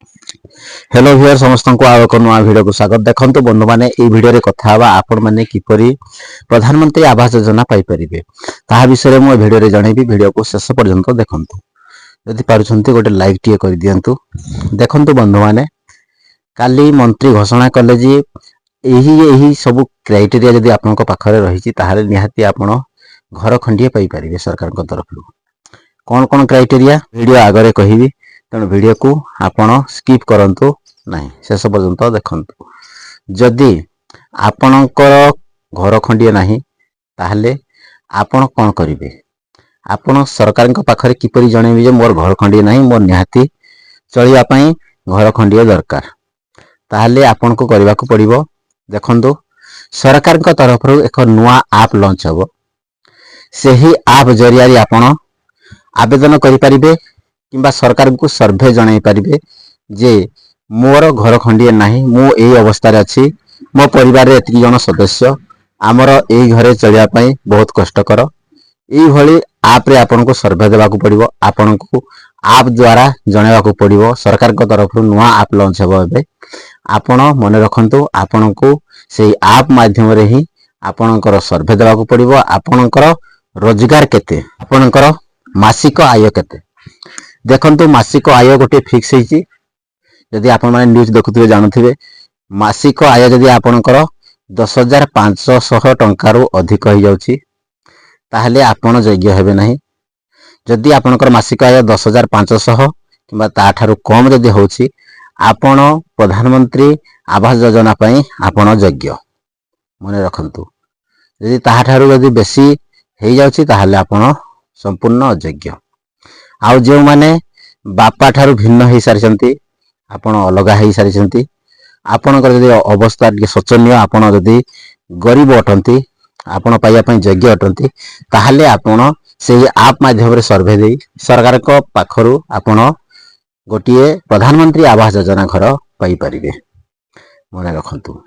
Hello viewer समस्त को आउ एक नुआ वीडियो को स्वागत। देखंतु बंधु माने ए वीडियो रे कथा हवा आपण माने किपरि प्रधानमंत्री आवास योजना पाई परिबे ताहा विषय मु वीडियो रे जणैबी। वीडियो को शेष पर्यंत देखंतु। यदि पारुछंती गोटे लाइक टिए कर दियंतु। देखंतु बंधु माने काली मंत्री घोषणा कले जे एही सब क्राइटेरिया यदि आपन को पाखरे रहिछि ताहाले निहाती आपण घर खंडिए पाई परिबे सरकार को तरफ। कौन कौन क्राइटेरिया वीडियो आगरे कहिबी, तेणु वीडियो को आपण स्किप करंतु नहीं, शेष पर्यंत देखंतु। जदि आपणकर घर खंडिए नहीं ताहले आपण कौन करिवे? आपण सरकार को पाखरे किपरि जणैबे जे मोर घर खंडिए नहीं, मोर निहाती चलिया पई घर खंडिए दरकार। ताहले आपण को करबा को पड़िबो। देखंतु सरकार को तरफ एक नुआ ऐप लॉन्च हबो। सेही ऐप जरिया रे आपण आवेदन करि परिबे किंबा सरकार को सर्वे जणाई परिबे जे मोर घर खंडिए नहीं, मु एई अवस्था रे अछि, मो परिवार रे एति जन सदस्य, आमर एई घरे चलिया पई बहुत कष्टकर। एई भली ऐप रे आपन को सर्वे देबा को पड़िबो। आपन को ऐप द्वारा जणाइबा को पड़िबो। सरकार को तरफ नुआ ऐप लॉन्च हबो एबे। आपण मने रखंतु, आपन को सेई ऐप माध्यम रे ही आपनकर सर्वे देबा को पड़िबो। आपनकर रोजगार केते, आपनकर मासिक आय केते। देखंतु मासिक आय गोटे फिक्स होईची। यदि आपण माने न्यूज देखुथिबे जानथिबे, मासिक आय यदि आपनकर 10,500 टंका रो अधिक होई जाउची ताहले आपण योग्य हेबे नाही। यदि आपनकर मासिक आय 10,500 किंबा ताठारू कम यदि होउची, आपण प्रधानमंत्री आवास योजना पई आपण योग्य, मने रखंतु। यदि ताठारू यदि बेसी हेई जाउची ताहले आपण संपूर्ण अयोग्य। आउ जो माने बापा ठारू भिन्न हेई सारिसंती, आपण अलगा हेई सारिसंती, आपणकर यदि अवस्था के शोचनीय, आपण यदि गरीब अटंती, आपण पाइया पई योग्य अटंती, ताहले आपण सेही ऐप माध्यम रे सर्वे देई सरकार को पाखरु आपण गोटिए प्रधानमंत्री आवास योजना घर पाई परिबे, मने रखंतु।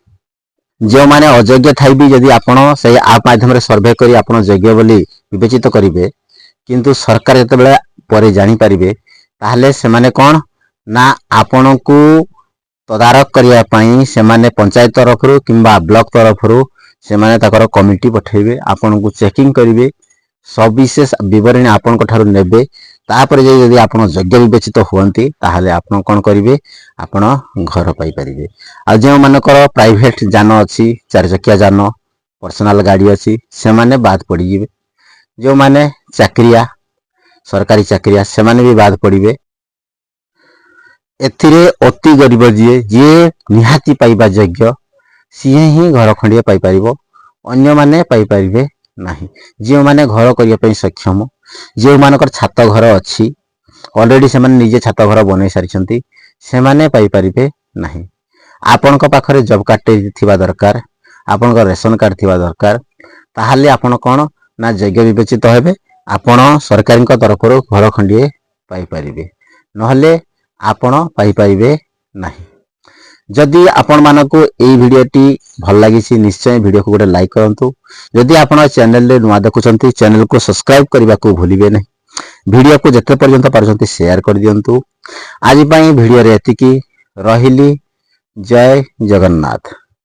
जो माने अयोग्य थाई भी यदि आपण सेही ऐप माध्यम रे सर्वे करी आपण योग्य बोली विवेचित करिवे, किंतु सरकार जते बेले परे जानी परिबे ताहले से माने कोन ना आपण को तदारक करिया पई से माने पंचायत तरफ रु किंबा ब्लॉक तरफ रु से माने ताकर कमिटी पठेबे, आपण को चेकिंग करिवे, सविशेष विवरण आपण को ठारू नेबे। तापर यदि आपण योग्य विवेचित हुअंती ताहले आपण कोन करिवे, आपण घर पाई परिबे। आ जे मानकर प्राइवेट जान अछि, चार चकिया जान, पर्सनल गाड़ी अछि, से माने बाद पड़ी जिवे। जो माने चाकरिया, सरकारी चाकरिया, से माने भी बाद पड़िबे। एथिरे अति गरीब जे निहाती पाइबा योग्य सीए ही घर खंडिए पाई परिबो, अन्य माने पाई परिबे नाही। जे माने घर करिया पई सक्षम, जे मानकर छात घर अछि, ऑलरेडी से माने निजे छात घर बनै सारिछंती, से माने पाई परिबे नाही। आपन को पाखरे जॉब कार्ड थिबा दरकार, आपन को रेशन कार्ड थिबा दरकार, ताहाले आपन कोन ना योग्य विवेचित हेबे, आपण सरकार को तरफ रु घर खंडिए पाई परिबे, नहले आपण पाई परिबे नाही। जदि आपण मानको एई वीडियोटी भल लागिछि निश्चय वीडियो को गोटे लाइक करंतु। जदि आपण चैनल रे नुआ देखुछंती चैनल को सब्सक्राइब करबा को भूलिबे नहीं। वीडियो को जते पर्यंत पारुछंती शेयर कर दियंतु। आज पई वीडियो रे एतिकी रहिली। जय जगन्नाथ।